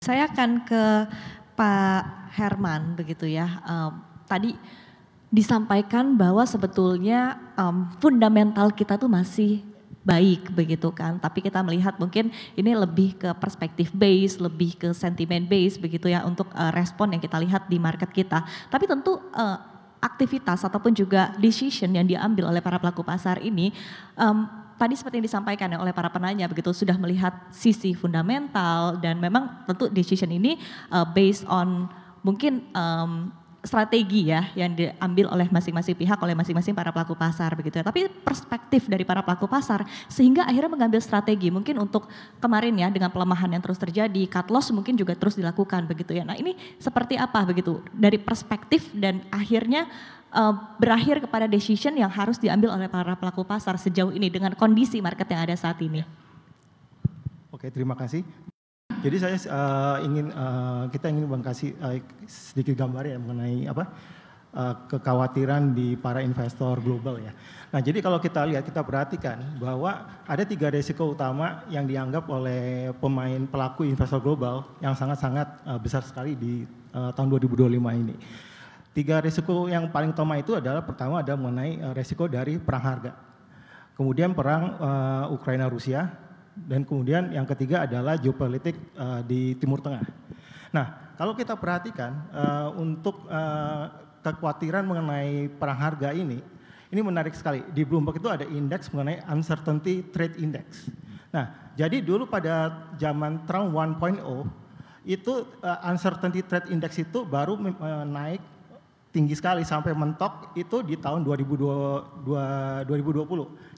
Saya akan ke Pak Herman begitu ya. Tadi disampaikan bahwa sebetulnya fundamental kita tuh masih baik begitu kan. Tapi kita melihat mungkin ini lebih ke perspektif base, lebih ke sentiment base begitu ya untuk respon yang kita lihat di market kita. Tapi tentu aktivitas ataupun juga decision yang diambil oleh para pelaku pasar ini tadi seperti yang disampaikan oleh para penanya begitu sudah melihat sisi fundamental dan memang tentu decision ini based on mungkin strategi ya yang diambil oleh masing-masing pihak, oleh masing-masing para pelaku pasar begitu ya. Tapi perspektif dari para pelaku pasar sehingga akhirnya mengambil strategi mungkin untuk kemarin ya dengan pelemahan yang terus terjadi, cut loss mungkin juga terus dilakukan begitu ya. Nah ini seperti apa begitu dari perspektif dan akhirnya berakhir kepada decision yang harus diambil oleh para pelaku pasar sejauh ini dengan kondisi market yang ada saat ini. Oke, terima kasih. Jadi saya kita ingin kasih sedikit gambar ya mengenai kekhawatiran di para investor global ya. Nah jadi kalau kita lihat, kita perhatikan bahwa ada 3 risiko utama yang dianggap oleh pemain pelaku investor global yang sangat-sangat besar sekali di tahun 2025 ini. 3 risiko yang paling utama itu adalah pertama ada mengenai risiko dari perang harga. Kemudian perang Ukraina-Rusia. Dan kemudian yang ketiga adalah geopolitik di Timur Tengah. Nah, kalau kita perhatikan untuk kekhawatiran mengenai perang harga ini menarik sekali. Di Bloomberg itu ada indeks mengenai Uncertainty Trade Index. Nah, jadi dulu pada zaman Trump 1.0 itu Uncertainty Trade Index itu baru naik tinggi sekali sampai mentok itu di tahun 2020.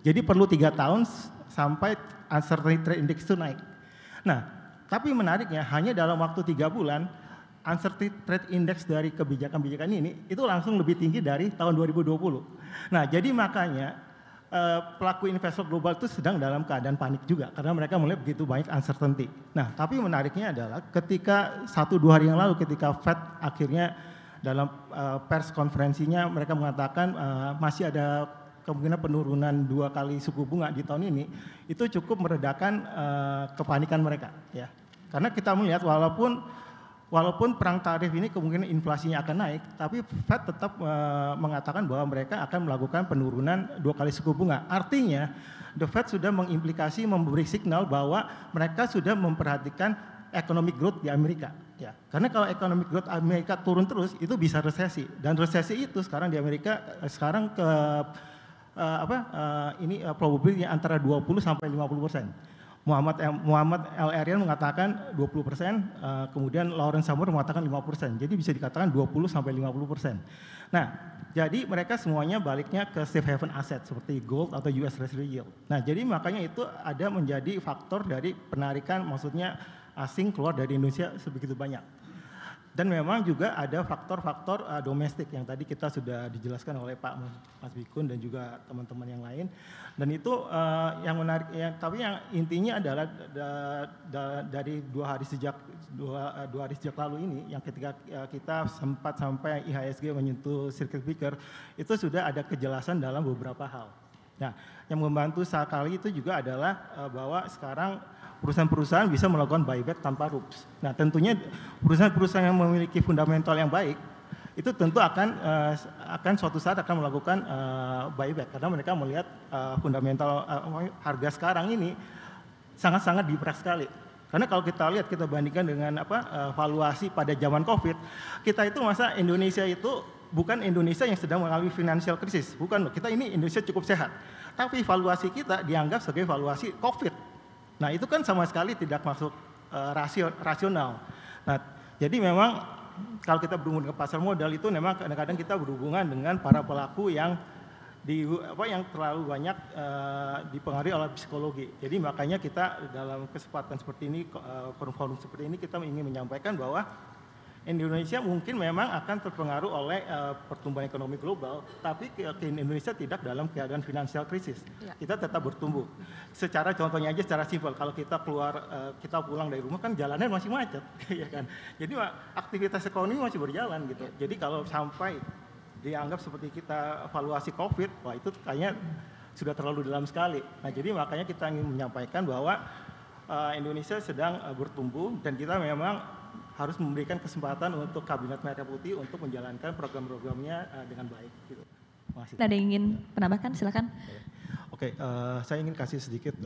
Jadi perlu 3 tahun sampai Uncertainty Trade Index itu naik. Nah, tapi menariknya hanya dalam waktu 3 bulan Uncertainty Trade Index dari kebijakan-kebijakan ini itu langsung lebih tinggi dari tahun 2020. Nah, jadi makanya pelaku investor global itu sedang dalam keadaan panik juga karena mereka melihat begitu banyak uncertainty. Nah, tapi menariknya adalah ketika 1-2 hari yang lalu ketika Fed akhirnya dalam pers konferensinya mereka mengatakan masih ada kemungkinan penurunan 2 kali suku bunga di tahun ini itu cukup meredakan kepanikan mereka ya. Karena kita melihat walaupun perang tarif ini kemungkinan inflasinya akan naik, tapi Fed tetap mengatakan bahwa mereka akan melakukan penurunan 2 kali suku bunga. Artinya the Fed sudah mengimplikasi memberi signal bahwa mereka sudah memperhatikan economic growth di Amerika ya. Karena kalau economic growth Amerika turun terus itu bisa resesi dan resesi itu sekarang di Amerika sekarang ke probability antara 20 sampai 50%. Muhammad L. Arian mengatakan 20%, kemudian Lawrence Summers mengatakan 5%. Jadi bisa dikatakan 20 sampai 50%. Nah, jadi mereka semuanya baliknya ke safe haven aset seperti gold atau US Treasury yield. Nah, jadi makanya itu ada menjadi faktor dari penarikan maksudnya asing keluar dari Indonesia sebegitu banyak. Dan memang juga ada faktor-faktor domestik yang tadi kita sudah dijelaskan oleh Pak Mas Bikun dan juga teman-teman yang lain. Dan itu yang menarik, tapi yang intinya adalah dari 2 hari sejak lalu ini, yang ketika kita sempat sampai IHSG menyentuh circuit breaker, itu sudah ada kejelasan dalam beberapa hal. Nah, yang membantu sekali itu juga adalah bahwa sekarang perusahaan-perusahaan bisa melakukan buyback tanpa rules. Nah, tentunya perusahaan-perusahaan yang memiliki fundamental yang baik itu tentu akan suatu saat akan melakukan buyback karena mereka melihat fundamental harga sekarang ini sangat-sangat depressed sekali. Karena kalau kita lihat, kita bandingkan dengan valuasi pada zaman Covid, kita itu masa Indonesia itu bukan Indonesia yang sedang mengalami financial crisis, bukan. Kita ini Indonesia cukup sehat, tapi valuasi kita dianggap sebagai valuasi Covid. Nah itu kan sama sekali tidak masuk rasional. Nah jadi memang kalau kita berhubungan ke pasar modal itu memang kadang-kadang kita berhubungan dengan para pelaku yang yang terlalu banyak dipengaruhi oleh psikologi. Jadi makanya kita dalam kesempatan seperti ini, forum-forum seperti ini kita ingin menyampaikan bahwa Indonesia mungkin memang akan terpengaruh oleh pertumbuhan ekonomi global, tapi Indonesia tidak dalam keadaan financial krisis. Ya. Kita tetap bertumbuh. Secara contohnya aja, secara simpel, kalau kita kita pulang dari rumah kan jalannya masih macet, ya kan. Jadi aktivitas ekonomi masih berjalan gitu. Ya. Jadi kalau sampai dianggap seperti kita evaluasi COVID, wah itu kayaknya sudah terlalu dalam sekali. Nah jadi makanya kita ingin menyampaikan bahwa Indonesia sedang bertumbuh dan kita memang harus memberikan kesempatan untuk Kabinet Merah Putih untuk menjalankan program-programnya dengan baik. Gitu. Makasih. Ada yang ingin menambahkan? Silakan. Oke, saya ingin kasih sedikit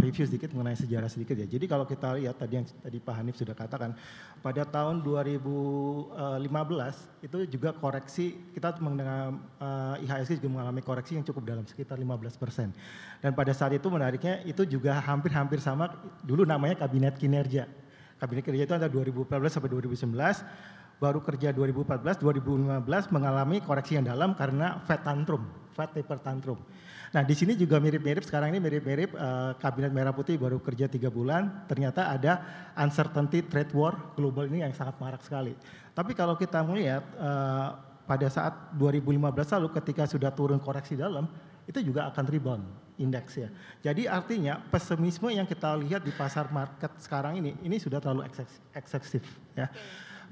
review sedikit mengenai sejarah sedikit ya. Jadi kalau kita lihat tadi yang tadi Pak Hanif sudah katakan, pada tahun 2015 itu juga koreksi kita mendengar IHSG juga mengalami koreksi yang cukup dalam sekitar 15%. Dan pada saat itu menariknya itu juga hampir-hampir sama dulu namanya Kabinet Kinerja. Kabinet Kinerja itu antara 2014 sampai 2019. Baru kerja 2014, 2015 mengalami koreksi yang dalam karena Fed taper tantrum. Nah di sini juga mirip-mirip, sekarang ini mirip-mirip Kabinet Merah Putih baru kerja 3 bulan, ternyata ada uncertainty trade war global ini yang sangat marak sekali. Tapi kalau kita melihat pada saat 2015 lalu ketika sudah turun koreksi dalam, itu juga akan rebound indeks ya. Jadi artinya pesimisme yang kita lihat di pasar market sekarang ini sudah terlalu eksesif ya.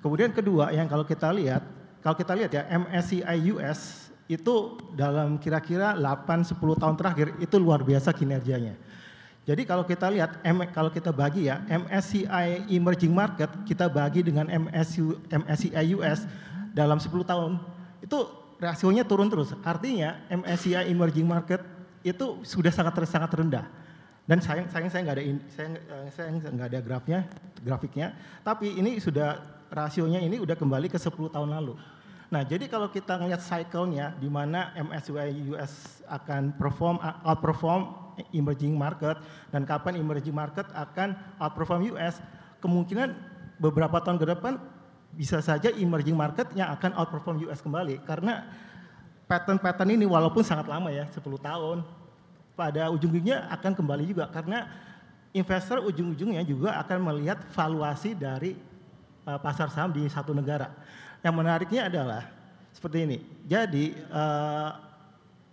Kemudian kedua yang kalau kita lihat ya MSCI US itu dalam kira-kira 8-10 tahun terakhir itu luar biasa kinerjanya. Jadi kalau kita lihat, kalau kita bagi ya MSCI Emerging Market kita bagi dengan MSCI US dalam 10 tahun itu rasionya turun terus. Artinya MSCI Emerging Market itu sudah sangat rendah. Dan sayang saya nggak ada grafiknya. Tapi ini sudah rasionya ini udah kembali ke 10 tahun lalu. Nah, jadi kalau kita ngelihat cycle-nya di mana MSCI US akan outperform emerging market dan kapan emerging market akan outperform US, kemungkinan beberapa tahun ke depan bisa saja emerging market yang akan outperform US kembali karena pattern ini walaupun sangat lama ya, 10 tahun, pada ujung-ujungnya akan kembali juga karena investor ujung-ujungnya juga akan melihat valuasi dari pasar saham di satu negara. Yang menariknya adalah seperti ini. Jadi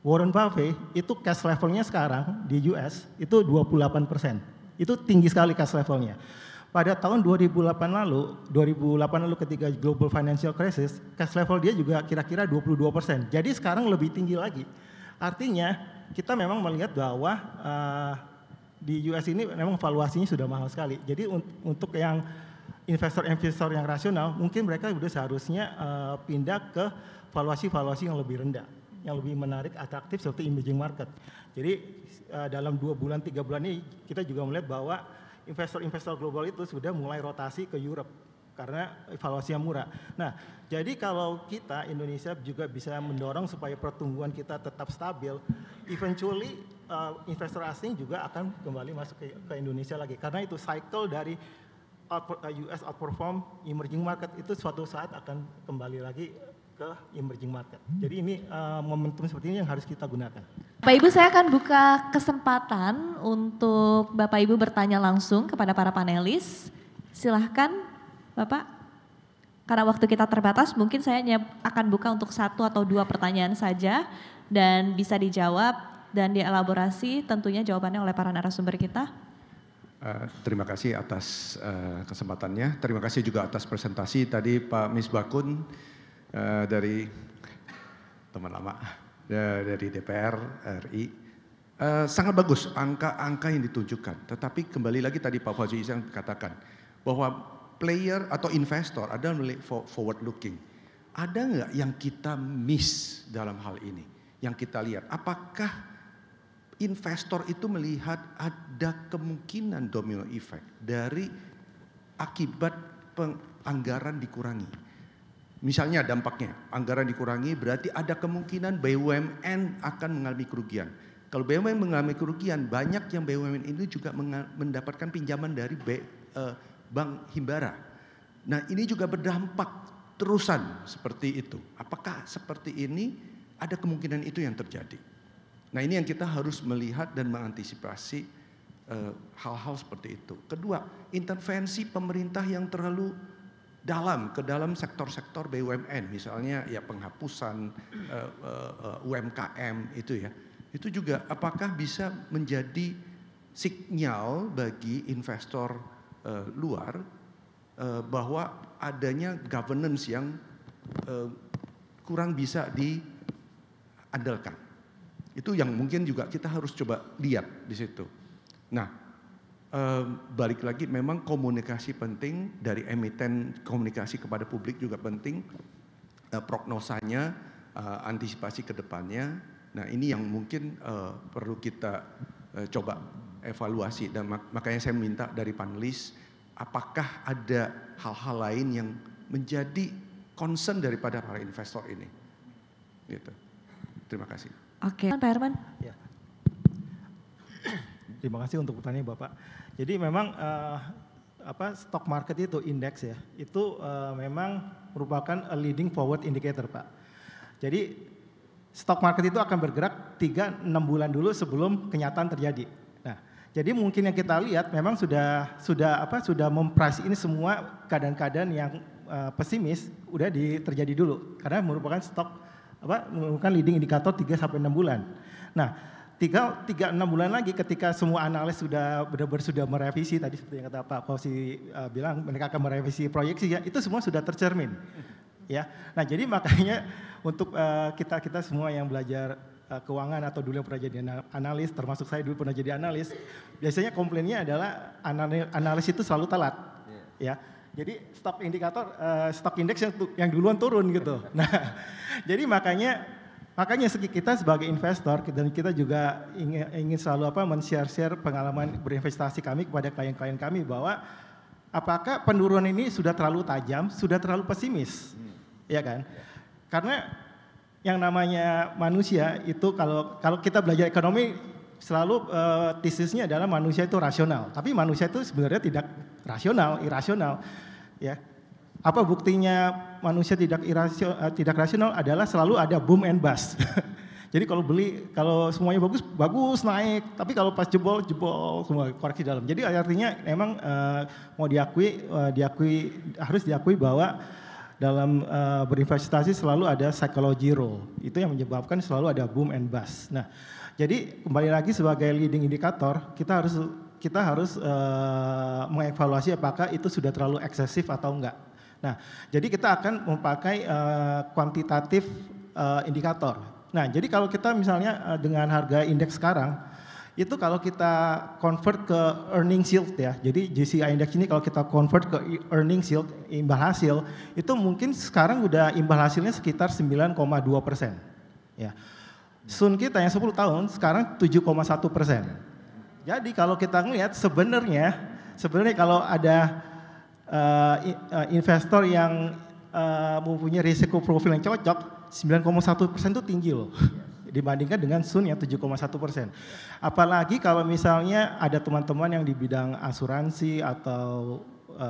Warren Buffett itu cash levelnya sekarang di US itu 28%. Itu tinggi sekali cash levelnya. Pada tahun 2008 lalu ketika global financial crisis, cash level dia juga kira-kira 22%. Jadi sekarang lebih tinggi lagi. Artinya kita memang melihat bahwa di US ini memang valuasinya sudah mahal sekali. Jadi untuk yang investor yang rasional, mungkin mereka sudah seharusnya pindah ke valuasi yang lebih rendah, yang lebih menarik, atraktif seperti emerging market. Jadi dalam 2 bulan, 3 bulan ini kita juga melihat bahwa investor global itu sudah mulai rotasi ke Europe karena valuasi yang murah. Nah, jadi kalau kita Indonesia juga bisa mendorong supaya pertumbuhan kita tetap stabil, eventually investor asing juga akan kembali masuk ke Indonesia lagi karena itu cycle dari US outperform emerging market itu suatu saat akan kembali lagi ke emerging market. Jadi ini momentum seperti ini yang harus kita gunakan. Bapak Ibu, saya akan buka kesempatan untuk Bapak Ibu bertanya langsung kepada para panelis. Silahkan Bapak. Karena waktu kita terbatas, mungkin saya akan buka untuk 1 atau 2 pertanyaan saja dan bisa dijawab dan dielaborasi tentunya jawabannya oleh para narasumber kita. Terima kasih atas kesempatannya. Terima kasih juga atas presentasi tadi Pak Misbakun dari teman lama dari DPR RI. Sangat bagus angka-angka yang ditunjukkan. Tetapi kembali lagi tadi Pak Fauzi Ihsan katakan bahwa player atau investor ada forward looking. Ada nggak yang kita miss dalam hal ini? Yang kita lihat, apakah investor itu melihat ada kemungkinan domino effect dari akibat anggaran dikurangi. Misalnya dampaknya, anggaran dikurangi berarti ada kemungkinan BUMN akan mengalami kerugian. Kalau BUMN mengalami kerugian, banyak yang BUMN ini juga mendapatkan pinjaman dari Bank Himbara. Nah ini juga berdampak terusan seperti itu. Apakah seperti ini ada kemungkinan itu yang terjadi? Nah ini yang kita harus melihat dan mengantisipasi hal-hal seperti itu. Kedua, intervensi pemerintah yang terlalu dalam ke dalam sektor-sektor BUMN, misalnya ya penghapusan UMKM itu ya. Itu juga apakah bisa menjadi sinyal bagi investor luar bahwa adanya governance yang kurang bisa diandalkan. Itu yang mungkin juga kita harus coba lihat di situ. Nah, balik lagi memang komunikasi penting dari emiten, komunikasi kepada publik juga penting, prognosanya, antisipasi ke depannya. Nah ini yang mungkin perlu kita coba evaluasi, dan makanya saya minta dari panelis, apakah ada hal-hal lain yang menjadi concern daripada para investor ini, gitu. Terima kasih. Oke, Pak Herman. Ya. Terima kasih untuk pertanyaan Bapak. Jadi memang stock market itu indeks ya, itu memang merupakan a leading forward indicator Pak. Jadi stock market itu akan bergerak 3-6 bulan dulu sebelum kenyataan terjadi. Nah, jadi mungkin yang kita lihat memang sudah memprice ini semua keadaan-keadaan yang pesimis udah terjadi dulu, karena merupakan merupakan leading indikator 3-6 bulan. Nah, 3-6 bulan lagi ketika semua analis sudah benar-benar sudah merevisi, tadi seperti yang kata Pak Fauzi bilang mereka akan merevisi proyeksi ya, itu semua sudah tercermin. Ya. Nah, jadi makanya untuk kita semua yang belajar keuangan atau dulu yang pernah jadi analis, termasuk saya dulu pernah jadi analis, biasanya komplainnya adalah analis itu selalu telat. Ya. Jadi stock indeks yang duluan turun gitu. Nah, jadi makanya kita sebagai investor dan kita juga ingin selalu men-share pengalaman berinvestasi kami kepada klien-klien kami bahwa apakah penurunan ini sudah terlalu tajam, sudah terlalu pesimis, ya kan? Karena yang namanya manusia itu kalau kita belajar ekonomi selalu tesisnya adalah manusia itu rasional, tapi manusia itu sebenarnya tidak rasional, irasional, ya. Apa buktinya manusia tidak rasional adalah selalu ada boom and bust. Jadi kalau semuanya bagus naik, tapi kalau pas jebol semua koreksi dalam. Jadi artinya memang harus diakui bahwa dalam berinvestasi selalu ada psychology role. Itu yang menyebabkan selalu ada boom and bust. Nah, jadi kembali lagi sebagai leading indikator, kita harus mengevaluasi apakah itu sudah terlalu eksesif atau enggak. Nah, jadi kita akan memakai kuantitatif indikator. Nah, jadi kalau kita misalnya dengan harga indeks sekarang, itu kalau kita convert ke earning yield ya, jadi JCI indeks ini kalau kita convert ke earning yield, imbal hasil, itu mungkin sekarang udah imbal hasilnya sekitar 9,2%. Ya. Sun kita yang 10 tahun sekarang 7,1%. Jadi kalau kita ngelihat sebenarnya kalau ada investor yang mempunyai risiko profil yang cocok, 9,1% itu tinggi loh dibandingkan dengan Sun yang 7,1%. Apalagi kalau misalnya ada teman-teman yang di bidang asuransi atau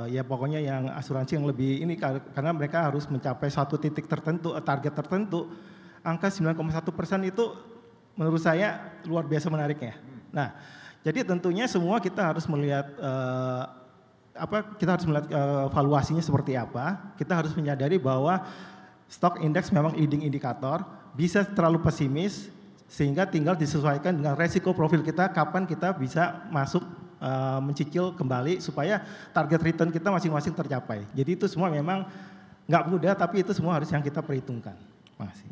ya pokoknya yang asuransi yang lebih ini, karena mereka harus mencapai satu titik tertentu, target tertentu, angka 9,1% itu menurut saya luar biasa menariknya. Nah, jadi tentunya semua kita harus melihat valuasinya seperti apa. Kita harus menyadari bahwa stock index memang leading indikator, bisa terlalu pesimis sehingga tinggal disesuaikan dengan resiko profil kita kapan kita bisa masuk mencicil kembali supaya target return kita masing-masing tercapai. Jadi itu semua memang nggak mudah, tapi itu semua harus yang kita perhitungkan. Terima kasih.